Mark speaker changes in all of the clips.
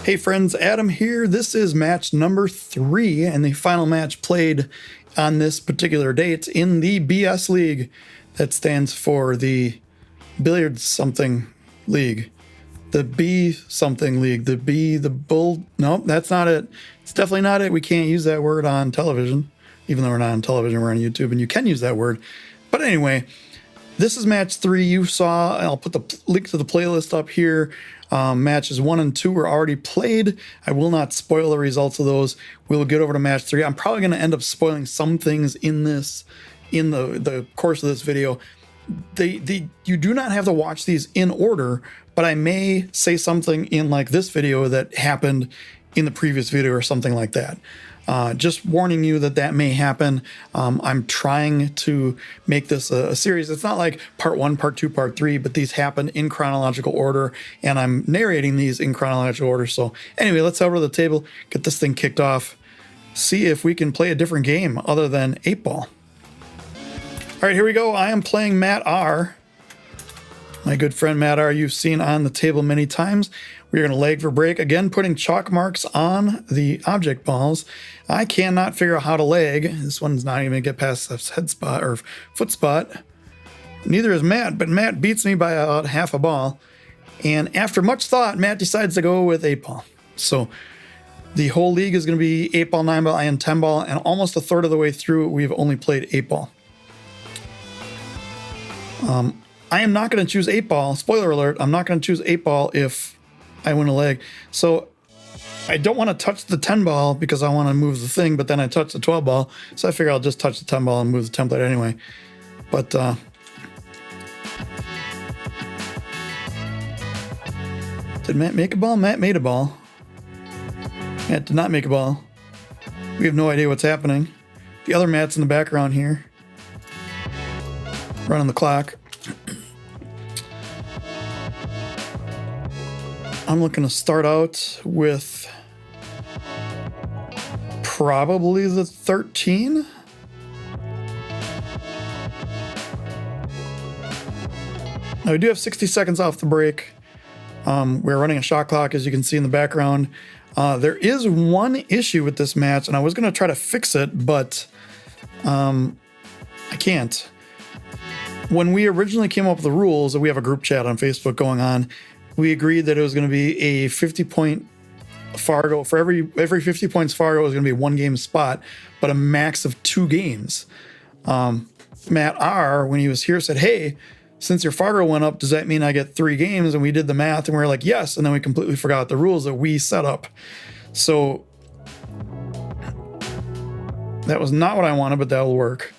Speaker 1: Hey friends, Adam here. This is match number 3 and the final match played on this particular date in the BS League. That stands for the Billiards Something League. The B Something League. The Bull. Nope, that's not it. It's definitely not it. We can't use that word on television. Even though we're not on television, we're on YouTube and you can use that word. But anyway, this is match 3. You saw, I'll put the link to the playlist up here. Matches 1 and 2 were already played. I will not spoil the results of those. We'll get over to match 3. I'm probably going to end up spoiling some things in this, in the course of this video. You do not have to watch these in order, but I may say something in like this video that happened in the previous video or something like that. Just warning you that may happen. I'm trying to make this a series. It's not like part 1, part 2, part 3, but these happen in chronological order, and I'm narrating these in chronological order. So anyway, let's head over to the table, get this thing kicked off, see if we can play a different game other than 8-ball. All right, here we go. I am playing Matt R. My good friend Matt R. You've seen on the table many times. We're going to leg for break. Again, putting chalk marks on the object balls. I cannot figure out how to leg. This one's not even going to get past the head spot or foot spot. Neither is Matt, but Matt beats me by about half a ball. And after much thought, Matt decides to go with 8-ball. So the whole league is going to be 8-ball, 9-ball, and 10-ball. And almost a third of the way through, we've only played 8-ball. I am not going to choose 8-ball. Spoiler alert, I'm not going to choose 8-ball if I win a leg. So I don't want to touch the 10-ball because I want to move the thing, but then I touch the 12-ball. So I figure I'll just touch the 10-ball and move the template anyway. But did Matt make a ball? Matt made a ball. Matt did not make a ball. We have no idea what's happening. The other Matt's in the background here, running the clock. I'm looking to start out with probably the 13. Now we do have 60 seconds off the break. We're running a shot clock, as you can see in the background. There is one issue with this match, and I was going to try to fix it, but I can't. When we originally came up with the rules, we have a group chat on Facebook going on, we agreed that it was going to be a 50-point Fargo. For every 50 points Fargo was going to be 1 game spot, but a max of 2 games. Matt R., when he was here, said, hey, since your Fargo went up, does that mean I get 3 games? And we did the math, and we were like, yes. And then we completely forgot the rules that we set up. So that was not what I wanted, but that will work.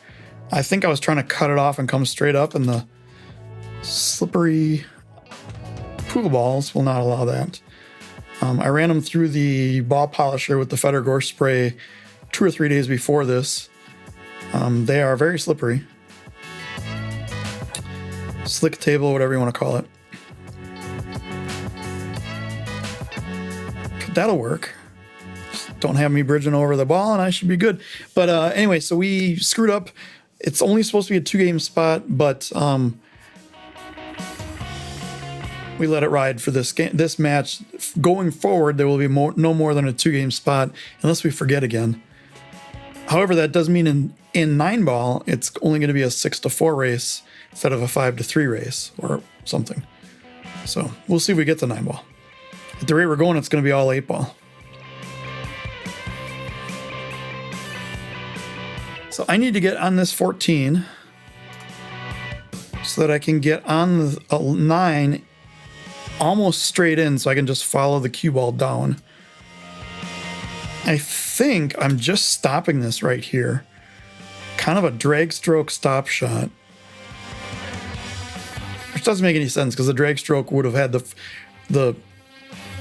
Speaker 1: I think I was trying to cut it off and come straight up, and the slippery pool balls will not allow that. I ran them through the ball polisher with the Feather Gorse spray 2 or 3 days before this. They are very slippery. Slick table, whatever you want to call it. That'll work. Just don't have me bridging over the ball and I should be good. But anyway, so we screwed up. It's only supposed to be a 2-game spot, but we let it ride for this game, this match. Going forward, there will be no more than a 2-game spot unless we forget again. However, that does mean in 9-ball, it's only going to be a 6-4 race instead of a 5-3 race or something. So we'll see if we get to 9-ball. At the rate we're going, it's going to be all 8-ball. So I need to get on this 14 so that I can get on the 9 almost straight in, so I can just follow the cue ball down. I think I'm just stopping this right here. Kind of a drag stroke stop shot. Which doesn't make any sense because the drag stroke would have had the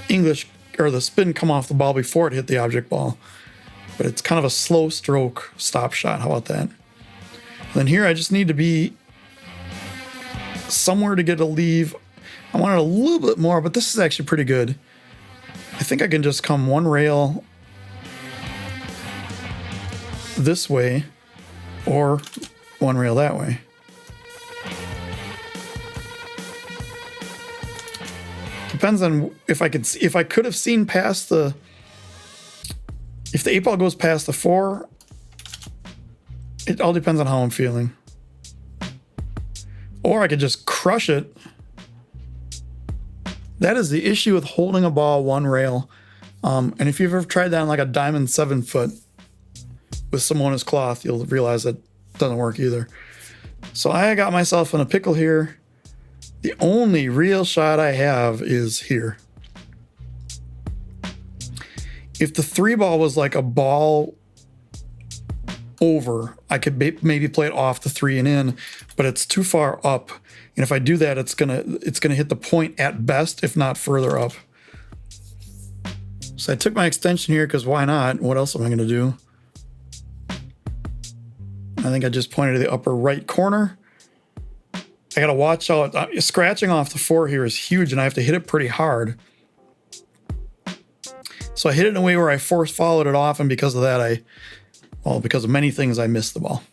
Speaker 1: English or the spin come off the ball before it hit the object ball. But it's kind of a slow stroke stop shot. How about that? And then here I just need to be somewhere to get a leave. I wanted a little bit more, but this is actually pretty good. I think I can just come 1 rail this way or 1 rail that way. depends on if I could have seen past the, if the 8 ball goes past the 4, it all depends on how I'm feeling. Or I could just crush it. That is the issue with holding a ball one rail. And if you've ever tried that on like a diamond 7-foot with Simonis cloth, you'll realize that doesn't work either. So I got myself in a pickle here. The only real shot I have is here. If the 3 ball was like a ball over, I could maybe play it off the 3 and in, but it's too far up. And if I do that, it's gonna hit the point at best, if not further up. So I took my extension here because why not? What else am I gonna do? I think I just pointed to the upper right corner. I gotta watch out. Scratching off the 4 here is huge, and I have to hit it pretty hard. So I hit it in a way where I force followed it off, and because of that, because of many things, I missed the ball.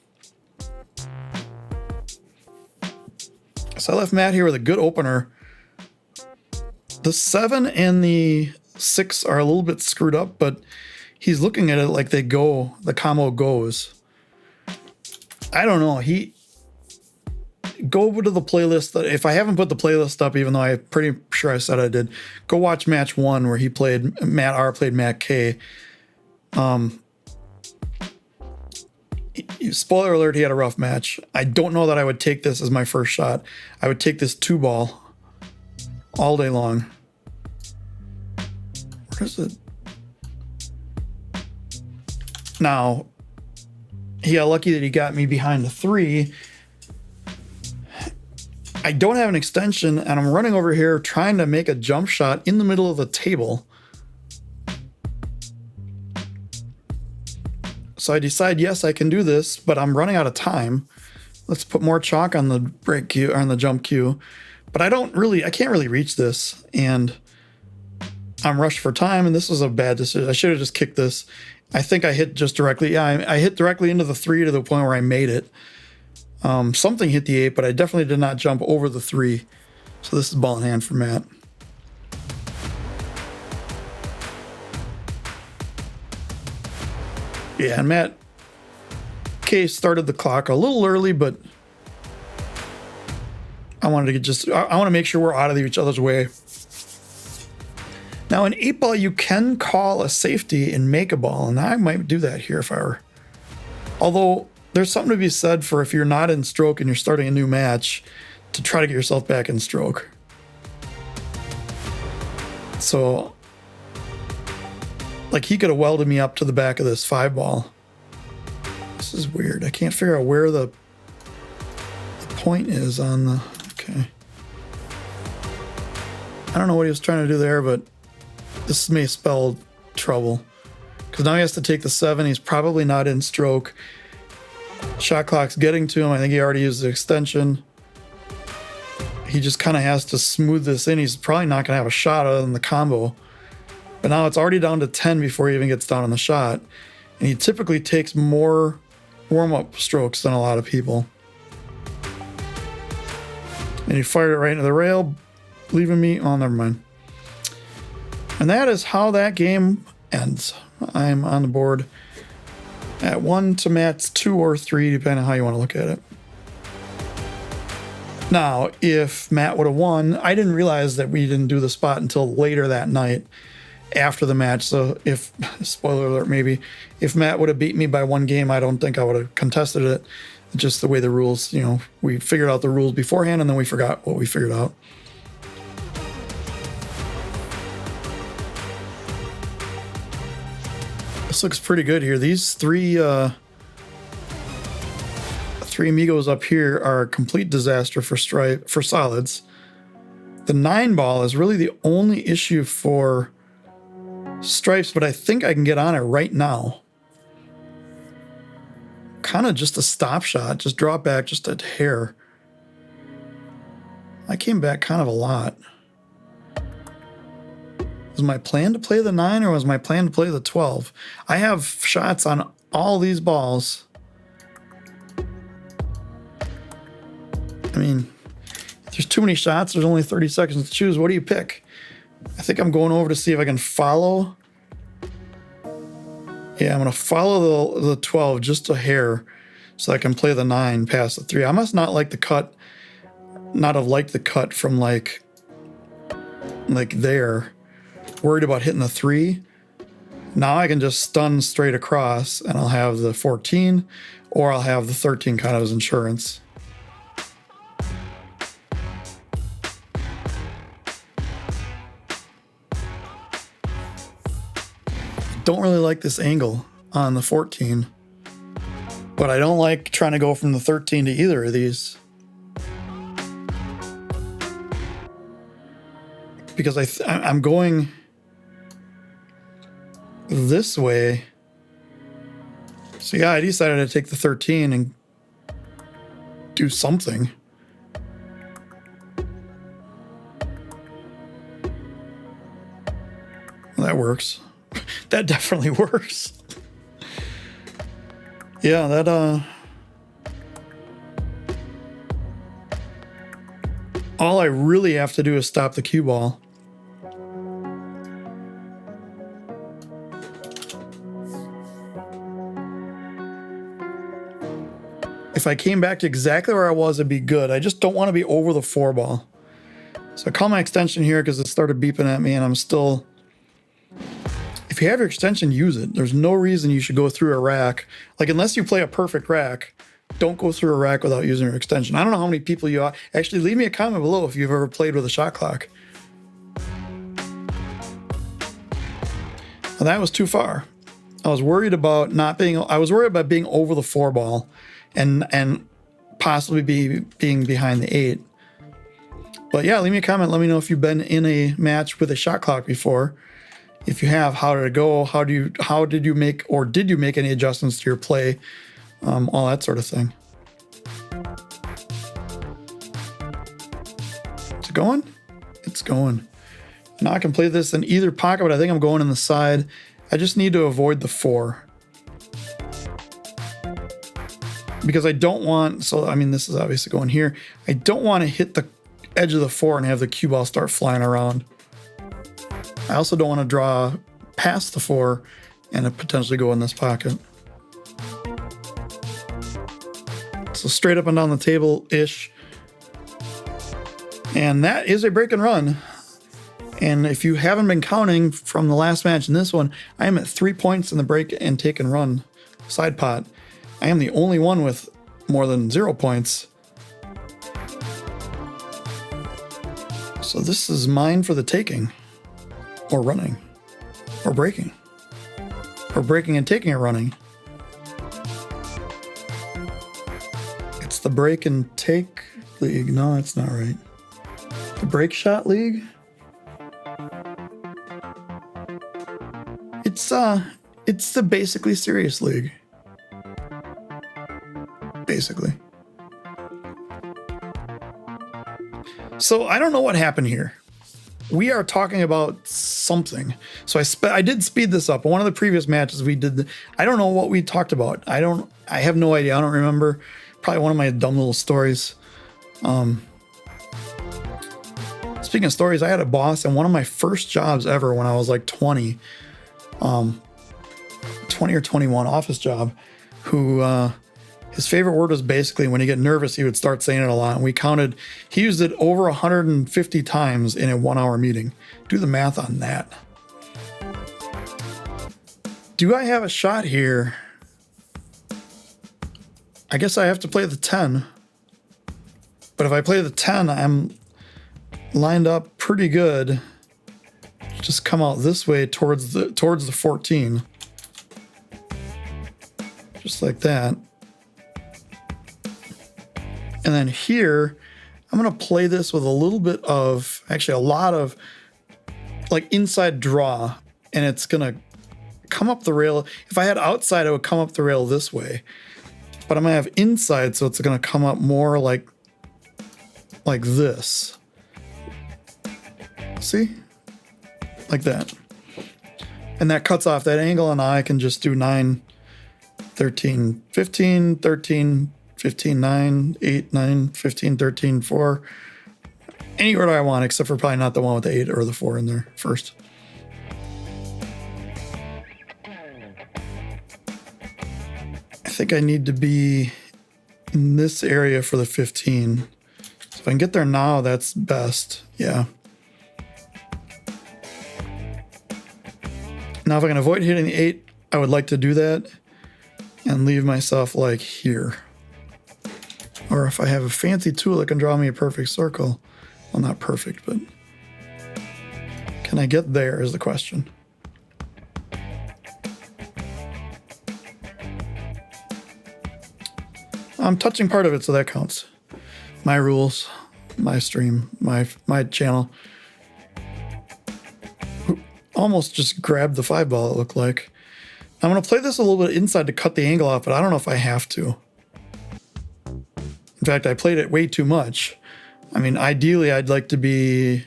Speaker 1: So I left Matt here with a good opener. The 7 and the 6 are a little bit screwed up, but he's looking at it like they go, the combo goes. I don't know. Go over to the playlist. If I haven't put the playlist up, even though I'm pretty sure I said I did, go watch match 1 where Matt R played Matt K. Spoiler alert, he had a rough match. I don't know that I would take this as my first shot. I would take this 2 ball all day long. Where is it? Now, he got lucky that he got me behind the 3. I don't have an extension, and I'm running over here trying to make a jump shot in the middle of the table. So I decide, yes, I can do this, but I'm running out of time. Let's put more chalk on the break cue, or on the jump cue. But I can't really reach this, and I'm rushed for time, and this was a bad decision. I should have just kicked this. I think I hit just directly. Yeah, I hit directly into the 3 to the point where I made it. Something hit the 8, but I definitely did not jump over the 3. So this is ball in hand for Matt. Yeah, and Matt K started the clock a little early, but I wanted to I want to make sure we're out of each other's way. Now in 8 ball, you can call a safety and make a ball, and I might do that here if I were. Although there's something to be said for if you're not in stroke and you're starting a new match, to try to get yourself back in stroke. So, like, he could have welded me up to the back of this 5 ball. This is weird. I can't figure out where the point is on the... Okay. I don't know what he was trying to do there, but this may spell trouble. Because now he has to take the 7. He's probably not in stroke. Shot clock's getting to him. I think he already used the extension. He just kind of has to smooth this in. He's probably not going to have a shot other than the combo. But now it's already down to 10 before he even gets down on the shot. And he typically takes more warm-up strokes than a lot of people. And he fired it right into the rail, leaving me... Oh, never mind. And that is how that game ends. I'm on the board at 1 to Matt's 2 or 3, depending on how you want to look at it. Now, if Matt would have won, I didn't realize that we didn't do the spot until later that night after the match. So if, spoiler alert maybe, if Matt would have beat me by 1 game, I don't think I would have contested it. Just the way the rules, we figured out the rules beforehand and then we forgot what we figured out. This looks pretty good here. These three amigos up here are a complete disaster for solids. The 9 ball is really the only issue for stripes, but I think I can get on it right now. Kind of just a stop shot, just drop back just a hair. I came back kind of a lot. Was my plan to play the 9 or was my plan to play the 12? I have shots on all these balls. I mean, if there's too many shots, there's only 30 seconds to choose. What do you pick? I think I'm going over to see if I can follow. Yeah, I'm going to follow the 12 just a hair so I can play the 9 past the 3. I must not like the cut, not have liked the cut from like there. Worried about hitting the 3. Now I can just stun straight across and I'll have the 14 or I'll have the 13 kind of as insurance. Don't really like this angle on the 14, but I don't like trying to go from the 13 to either of these because I'm going this way. So yeah, I decided to take the 13 and do something. Well, that works. That definitely works. Yeah, that all I really have to do is stop the cue ball. If I came back to exactly where I was, it'd be good. I just don't want to be over the 4 ball. So I call my extension here because it started beeping at me and I'm still... If you have your extension, use it. There's no reason you should go through a rack. Like, unless you play a perfect rack, don't go through a rack without using your extension. I don't know how many people you are. Actually, leave me a comment below if you've ever played with a shot clock. Well, that was too far. I was worried about being over the 4 ball and possibly being behind the 8. But yeah, leave me a comment. Let me know if you've been in a match with a shot clock before. If you have, how did it go? Did you make any adjustments to your play? All that sort of thing. Is it going? It's going. Now I can play this in either pocket, but I think I'm going in the side. I just need to avoid the 4. Because I don't want, so I mean, this is obviously going here. I don't want to hit the edge of the 4 and have the cue ball start flying around. I also don't want to draw past the 4 and potentially go in this pocket. So straight up and down the table-ish. And that is a break and run. And if you haven't been counting from the last match and this one, I am at 3 points in the break and take and run side pot. I am the only one with more than 0 points. So this is mine for the taking. Or running. Or breaking. Or breaking and taking and running. It's the break and take league. No, that's not right. The break shot league? It's the basically serious league. Basically. So I don't know what happened here. We are talking about something. So I did speed this up. One of the previous matches we did, I don't know what we talked about. I have no idea. I don't remember. Probably one of my dumb little stories. Speaking of stories, I had a boss and one of my first jobs ever when I was like 20 or 21, office job, who his favorite word was basically when he get nervous, he would start saying it a lot. And we counted, he used it over 150 times in a 1 hour meeting. Do the math on that. Do I have a shot here? I guess I have to play the 10. But if I play the 10, I'm lined up pretty good. Just come out this way towards the 14. Just like that. And then here, I'm going to play this with a little bit of, actually a lot of, like inside draw. And it's going to come up the rail. If I had outside, it would come up the rail this way. But I'm going to have inside, so it's going to come up more like this. See? Like that. And that cuts off that angle, and I can just do 9, 13, 15, 13, 15, 9, 8, 9, 15, 13, 4. any order I want, except for probably not the one with the 8 or the 4 in there first. I think I need to be in this area for the 15. So if I can get there now, that's best. Yeah. Now, if I can avoid hitting the 8, I would like to do that and leave myself like here. Or if I have a fancy tool that can draw me a perfect circle. Well, not perfect, but can I get there is the question. I'm touching part of it, so that counts. My rules, my stream, my channel. Almost just grabbed the 5 ball, it looked like. I'm going to play this a little bit inside to cut the angle off, but I don't know if I have to. In fact, I played it way too much. I mean, ideally, I'd like to be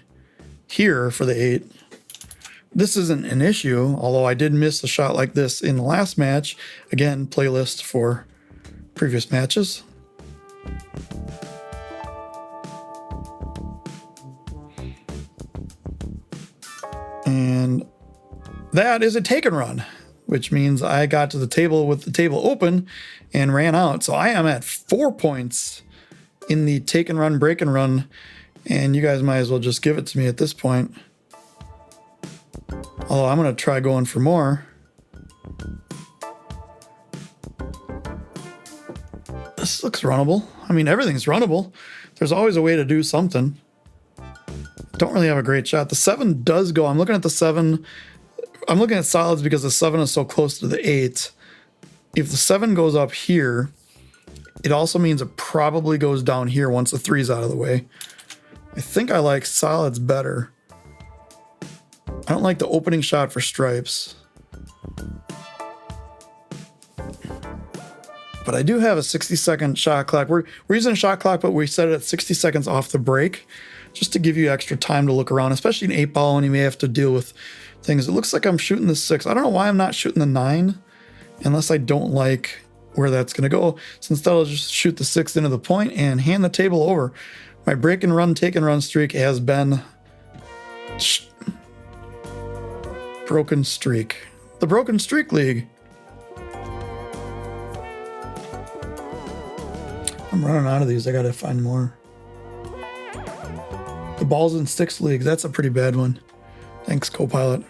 Speaker 1: here for the 8. This isn't an issue, although I did miss a shot like this in the last match. Again, playlist for previous matches. And that is a take and run, which means I got to the table with the table open and ran out. So I am at 4 points in the take and run, break and run, and you guys might as well just give it to me at this point. Although I'm going to try going for more. This looks runnable. I mean, everything's runnable. There's always a way to do something. Don't really have a great shot. The 7 does go. I'm looking at the 7. I'm looking at solids because the 7 is so close to the 8. If the 7 goes up here, it also means it probably goes down here once the 3's out of the way. I think I like solids better. I don't like the opening shot for stripes. But I do have a 60-second shot clock. We're using a shot clock, but we set it at 60 seconds off the break, just to give you extra time to look around, especially an 8 ball when you may have to deal with things. It looks like I'm shooting the 6. I don't know why I'm not shooting the 9, unless I don't like where that's going to go. So instead, I'll just shoot the 6 into the point and hand the table over. My break and run, take and run streak has been broken streak. The Broken Streak League. I'm running out of these. I got to find more. The Balls and Sticks League. That's a pretty bad one. Thanks, Copilot.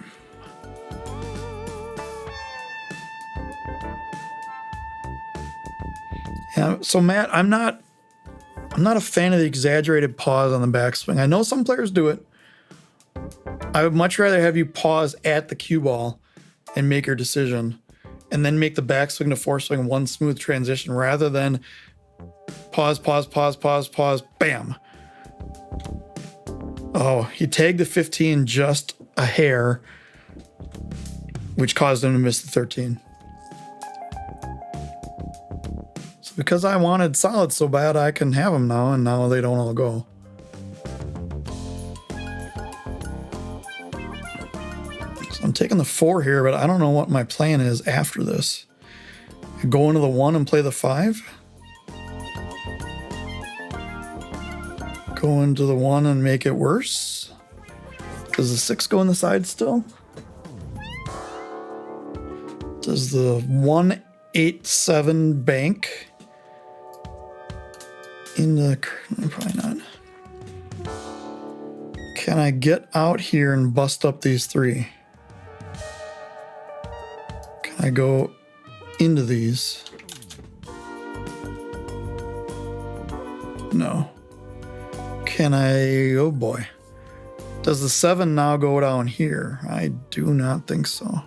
Speaker 1: Yeah, so Matt, I'm not a fan of the exaggerated pause on the backswing. I know some players do it. I would much rather have you pause at the cue ball and make your decision, and then make the backswing to foreswing one smooth transition rather than pause, pause, pause, pause, pause, bam. Oh, he tagged the 15 just a hair, which caused him to miss the 13. So because I wanted solids so bad, I can have them now, and now they don't all go. So I'm taking the 4 here, but I don't know what my plan is after this. Go into the 1 and play the 5? Go into the 1 and make it worse? Does the 6 go in the side still? Does the 187 bank in the... Probably not. Can I get out here and bust up these 3? Can I go into these? No. Can I... Oh boy. Does the 7 now go down here? I do not think so.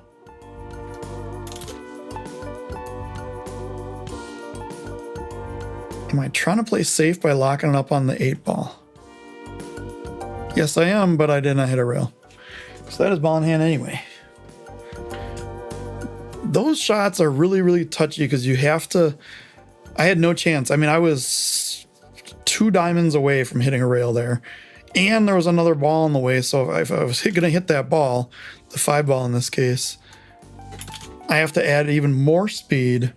Speaker 1: Am I trying to play safe by locking it up on the 8 ball? Yes, I am, but I did not hit a rail. So that is ball in hand anyway. Those shots are really, really touchy because you have to... I had no chance. I mean, I was 2 diamonds away from hitting a rail there. And there was another ball in the way, so if I was going to hit that ball, the 5 ball in this case, I have to add even more speed.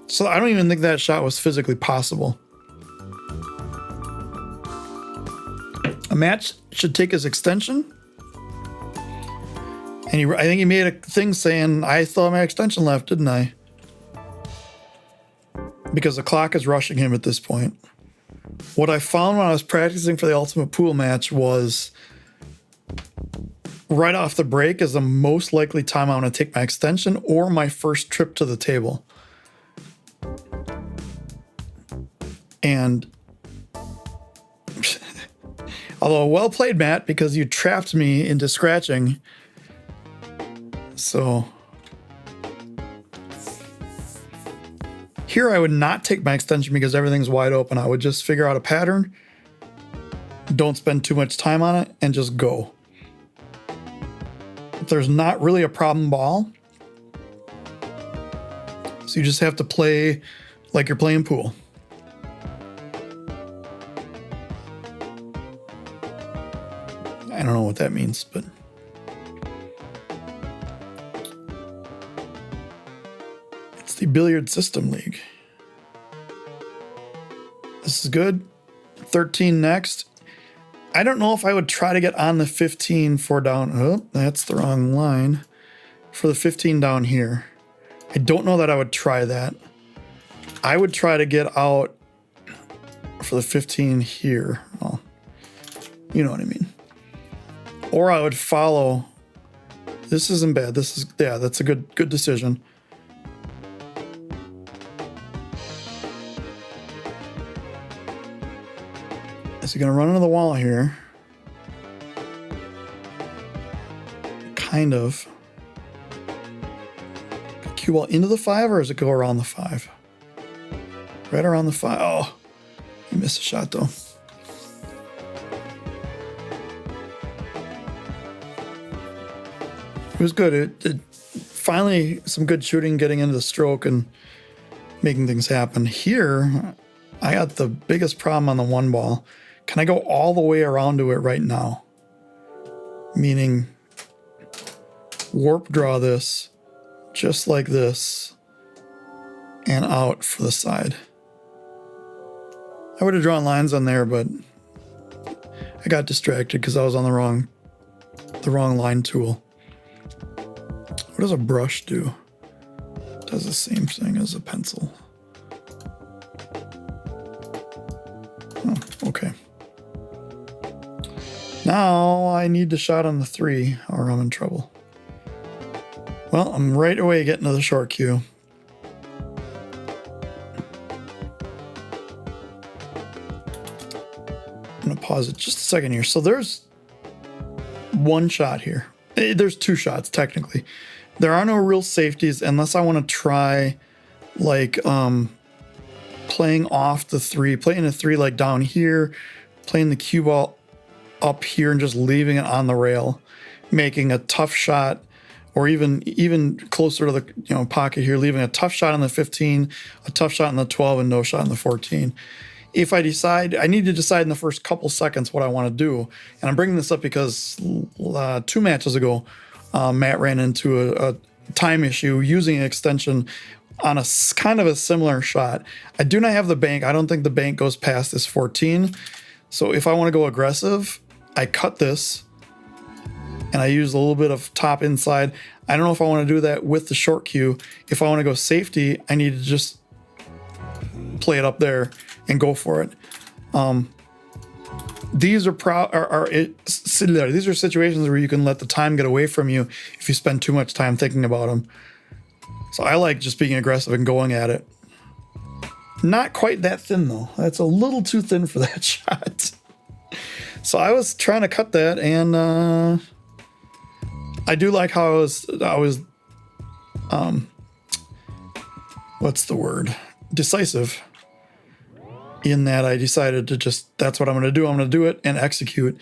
Speaker 1: So I don't even think that shot was physically possible. Matt should take his extension. And I think he made a thing saying, I still have my extension left, didn't I? Because the clock is rushing him at this point. What I found when I was practicing for the Ultimate Pool match was right off the break is the most likely time I want to take my extension or my first trip to the table. And although well played, Matt, because you trapped me into scratching. So here I would not take my extension because everything's wide open. I would just figure out a pattern, don't spend too much time on it, and just go. If there's not really a problem ball, so you just have to play like you're playing pool. I don't know what that means, but it's the Billiard System League. This is good. 13 next. I don't know if I would try to get on the 15 for down. Oh, that's the wrong line. For the 15 down here. I don't know that I would try that. I would try to get out for the 15 here. Oh, you know what I mean. Or I would follow. This isn't bad. This is, yeah, that's a good decision. Is he going to run into the wall here? Kind of. Cue ball into the 5, or does it go around the 5? Right around the 5. Oh, he missed a shot though. It was good. It finally some good shooting, getting into the stroke and making things happen. Here, I got the biggest problem on the 1 ball. Can I go all the way around to it right now? Meaning warp draw this just like this and out for the side. I would have drawn lines on there, but I got distracted because I was on the wrong line tool. What does a brush do? It does the same thing as a pencil. Oh, okay. Now I need the shot on the 3 or I'm in trouble. Well, I'm right away getting to the short cue. I'm going to pause it just a second here. So there's 1 shot here. There's 2 shots technically. There are no real safeties unless I want to try like playing off the 3, playing a 3 like down here, playing the cue ball up here and just leaving it on the rail, making a tough shot, or even closer to the pocket here, leaving a tough shot on the 15, a tough shot on the 12, and no shot on the 14. If I decide, I need to decide in the first couple seconds what I want to do. And I'm bringing this up because 2 matches ago, Matt ran into a time issue using an extension on a kind of a similar shot. I do not have the bank. I don't think the bank goes past this 14. So if I want to go aggressive, I cut this and I use a little bit of top inside. I don't know if I want to do that with the short cue. If I want to go safety, I need to just play it up there and go for it. These are situations where you can let the time get away from you if you spend too much time thinking about them. So I like just being aggressive and going at it. Not quite that thin though. That's a little too thin for that shot. So I was trying to cut that, and I do like how I was what's the word? Decisive. In that I decided to just, that's what I'm going to do. I'm going to do it and execute.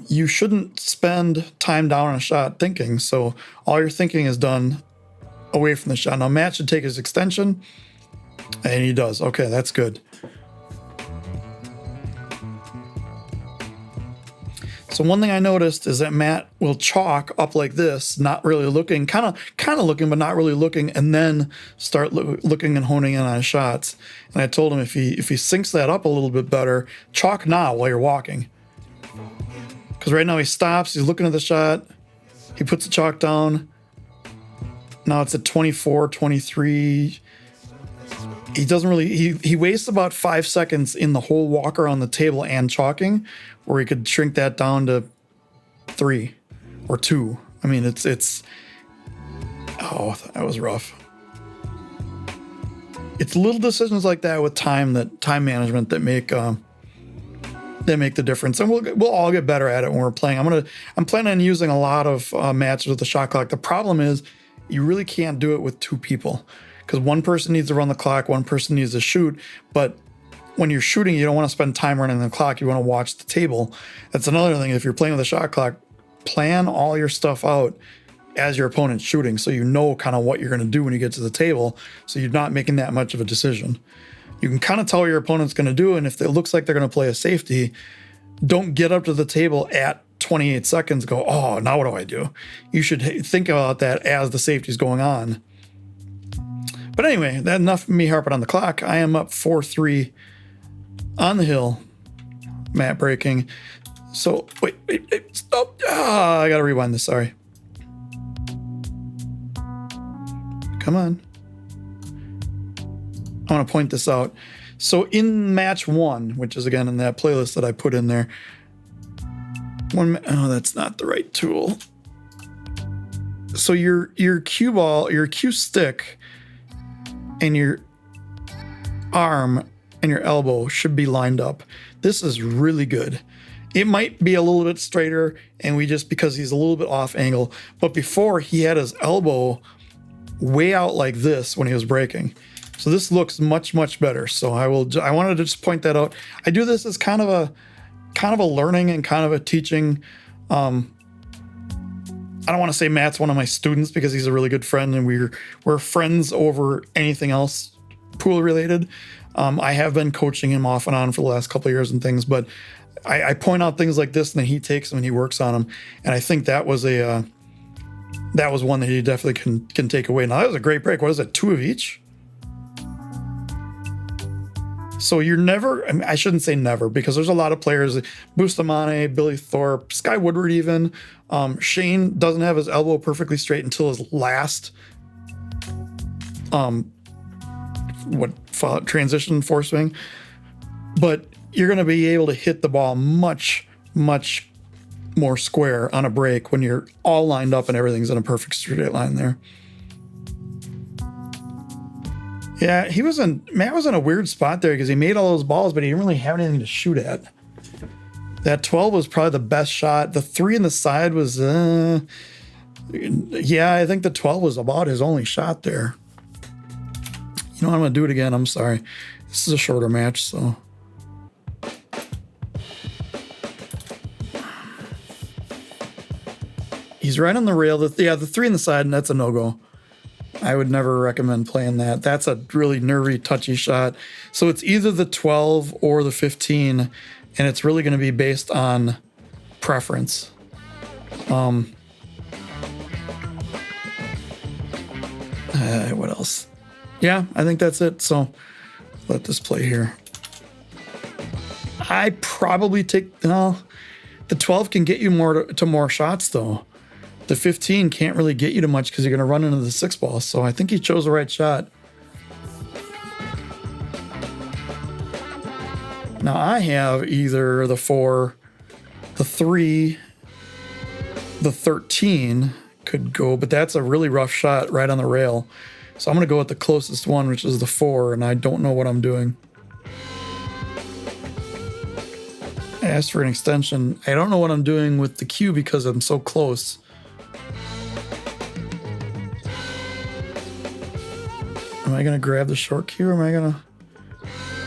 Speaker 1: You shouldn't spend time down on a shot thinking. So all your thinking is done away from the shot. Now Matt should take his extension, and he does. Okay, that's good. So one thing I noticed is that Matt will chalk up like this, not really looking, kind of looking, but not really looking, and then start looking and honing in on his shots. And I told him if he syncs that up a little bit better, chalk now while you're walking. Because right now he stops, he's looking at the shot, he puts the chalk down. Now it's at 24, 23. He doesn't really, he wastes about 5 seconds in the whole walk around the table and chalking, where he could shrink that down to 3 or 2. I mean, oh, that was rough. It's little decisions like that with time management that make the difference, and we'll all get better at it when we're playing. I'm planning on using a lot of matches with the shot clock. The problem is you really can't do it with 2 people, because one person needs to run the clock, one person needs to shoot. But when you're shooting, you don't want to spend time running the clock. You want to watch the table. That's another thing. If you're playing with a shot clock, plan all your stuff out as your opponent's shooting, so you know kind of what you're going to do when you get to the table, so you're not making that much of a decision. You can kind of tell what your opponent's going to do, and if it looks like they're going to play a safety, don't get up to the table at 28 seconds, go, oh, now what do I do? You should think about that as the safety's going on. But anyway, that's enough of me harping on the clock. I am up 4-3 on the hill, mat breaking. So, wait, stop. I got to rewind this, sorry. Come on. I want to point this out. So in match 1, which is again in that playlist that I put in there, oh, that's not the right tool. So your cue ball, your cue stick, and your arm and your elbow should be lined up. This is really good. It might be a little bit straighter, and because he's a little bit off angle, but before he had his elbow way out like this when he was breaking. So this looks much, much better. So I wanted to just point that out. I do this as kind of a learning and kind of a teaching. I don't want to say Matt's one of my students, because he's a really good friend and we're friends over anything else pool related. I have been coaching him off and on for the last couple of years and things, but I point out things like this and then he takes them and he works on them. And I think that was one that he definitely can take away. Now that was a great break. What is it? 2 of each? So you're never, I shouldn't say never, because there's a lot of players, Bustamante, Billy Thorpe, Sky Woodward even. Shane doesn't have his elbow perfectly straight until his last transition force swing. But you're going to be able to hit the ball much, much more square on a break when you're all lined up and everything's in a perfect straight line there. Yeah, Matt was in a weird spot there because he made all those balls, but he didn't really have anything to shoot at. That 12 was probably the best shot. The 3 in the side was, yeah, I think the 12 was about his only shot there. You know what, I'm going to do it again. I'm sorry. This is a shorter match, so. He's right on the rail. The 3 in the side, and that's a no-go. I would never recommend playing that. That's a really nervy, touchy shot. So it's either the 12 or the 15, and it's really going to be based on preference. What else? Yeah, I think that's it. So let this play here. I probably take, the 12 can get you more shots though. The 15 can't really get you to much because you're going to run into the 6 ball. So I think he chose the right shot. Now I have either the 4, the 3, the 13 could go, but that's a really rough shot right on the rail. So I'm going to go with the closest one, which is the 4, and I don't know what I'm doing. I asked for an extension. I don't know what I'm doing with the cue because I'm so close. Am I going to grab the short cue, or am I going to...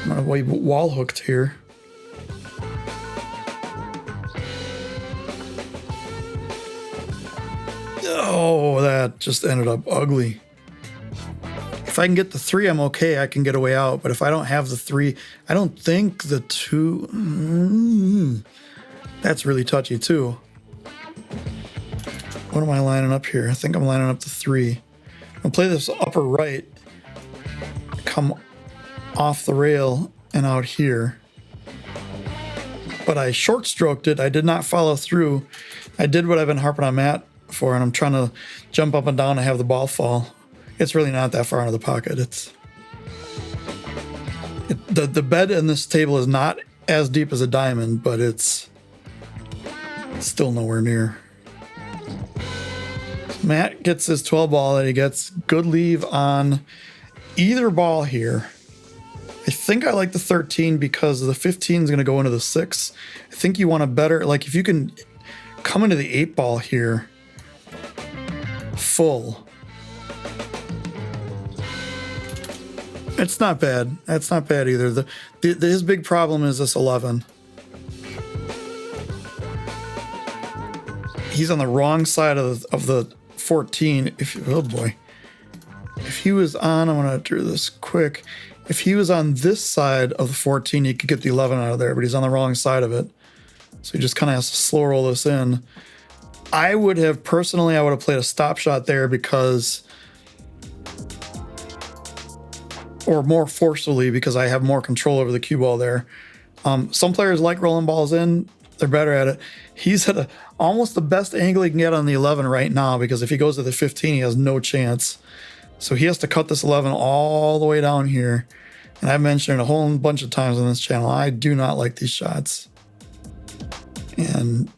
Speaker 1: I'm going to wall hooked here. Oh, that just ended up ugly. If I can get the 3, I'm okay. I can get a way out. But if I don't have the 3, I don't think the 2... That's really touchy too. What am I lining up here? I think I'm lining up the 3. I'll play this upper right. Come off the rail and out here. but I short stroked it. I did not follow through. I did what I've been harping on Matt for, and I'm trying to jump up and down and have the ball fall. It's really not that far into the pocket. The bed in this table is not as deep as a diamond, but it's still nowhere near. Matt gets his 12 ball that he gets. Good leave on either ball here. I think I like the 13 because the 15 is going to go into the 6. I think you want a better, like if you can come into the 8 ball here full. It's not bad. That's not bad either. His big problem is this 11. He's on the wrong side of the 14. Oh boy. If he was on, I'm going to do this quick. If he was on this side of the 14, he could get the 11 out of there, but he's on the wrong side of it. So he just kind of has to slow roll this in. I would have played a stop shot there because, or more forcefully because I have more control over the cue ball there. Some players like rolling balls in. They're better at it. He's at almost the best angle he can get on the 11 right now because if he goes to the 15, he has no chance. So he has to cut this 11 all the way down here. And I've mentioned it a whole bunch of times on this channel. I do not like these shots. And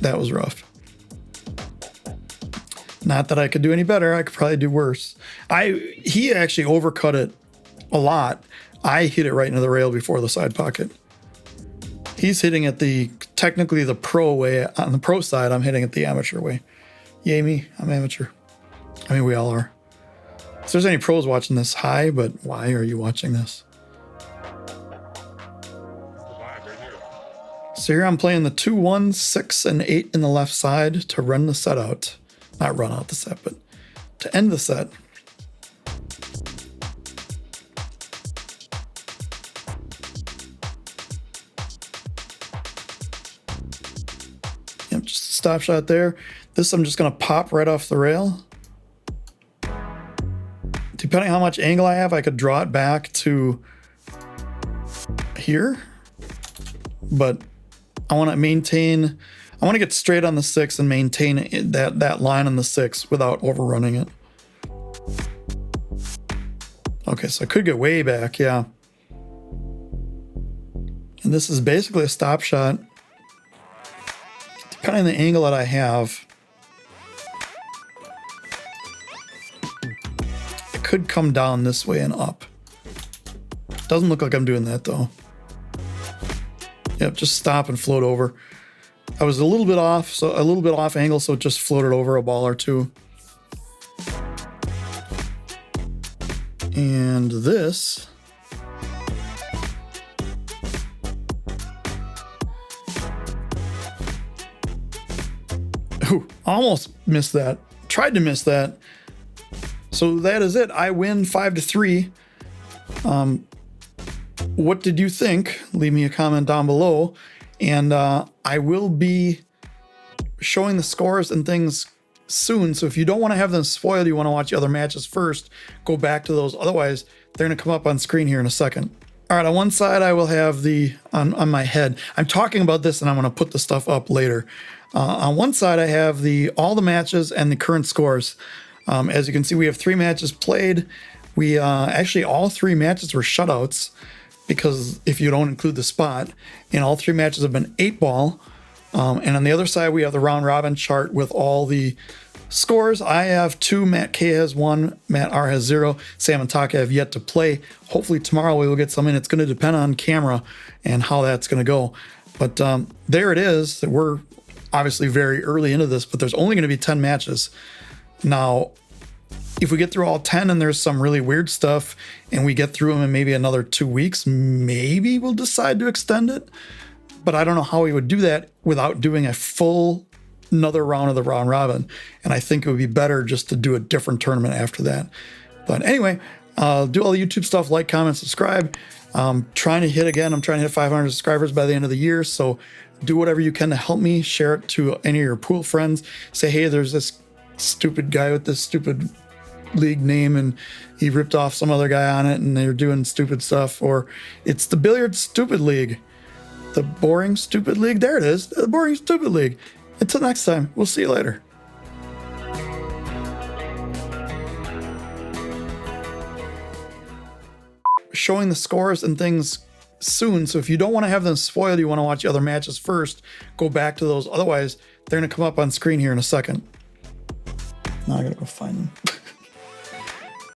Speaker 1: that was rough. Not that I could do any better. I could probably do worse. He actually overcut it a lot. I hit it right into the rail before the side pocket. He's hitting it technically the pro way. On the pro side, I'm hitting it the amateur way. Yay me, I'm amateur. I mean, we all are. If there's any pros watching this, hi, but why are you watching this? So here I'm playing the 2, 1, 6, and 8 in the left side to run the set out. Not run out the set, but to end the set. Yep, just a stop shot there. This I'm just going to pop right off the rail. Depending on how much angle I have, I could draw it back to here. But I want to get straight on the 6 and maintain that line on the 6 without overrunning it. Okay, so I could get way back, yeah. And this is basically a stop shot. Depending on the angle that I have, it could come down this way and up. Doesn't look like I'm doing that though. Yep, just stop and float over. I was a little bit off angle, so it just floated over a ball or two. And this, ooh, almost missed that. Tried to miss that. So that is it. I win 5-3. What did you think? Leave me a comment down below. And I will be showing the scores and things soon. So if you don't want to have them spoiled, you want to watch the other matches first, go back to those. Otherwise, they're going to come up on screen here in a second. All right, on one side, I will have on my head. I'm talking about this and I'm going to put the stuff up later. On one side, I have all the matches and the current scores. As you can see, we have 3 matches played. We actually, all 3 matches were shutouts because if you don't include the spot, and all 3 matches have been 8 ball. And on the other side, we have the round robin chart with all the scores. I have 2, Matt K has 1, Matt R has 0, Sam and Taka have yet to play. Hopefully tomorrow we will get some in. It's going to depend on camera and how that's going to go. But there it is. We're obviously very early into this, but there's only going to be 10 matches. Now, if we get through all 10 and there's some really weird stuff and we get through them in maybe another 2 weeks, maybe we'll decide to extend it. But I don't know how we would do that without doing a full another round of the round robin. And I think it would be better just to do a different tournament after that. But anyway, do all the YouTube stuff, like, comment, subscribe. I'm trying to hit 500 subscribers by the end of the year. So do whatever you can to help me. Share it to any of your pool friends. Say, hey, there's this stupid guy with this stupid league name and he ripped off some other guy on it and they're doing stupid stuff. Or it's the Billiard Stupid League. The Boring Stupid League. There it is. The Boring Stupid League. Until next time, we'll see you later. Showing the scores and things soon, so if you don't want to have them spoiled, you want to watch the other matches first, go back to those. Otherwise, they're going to come up on screen here in a second. Now I gotta go find them.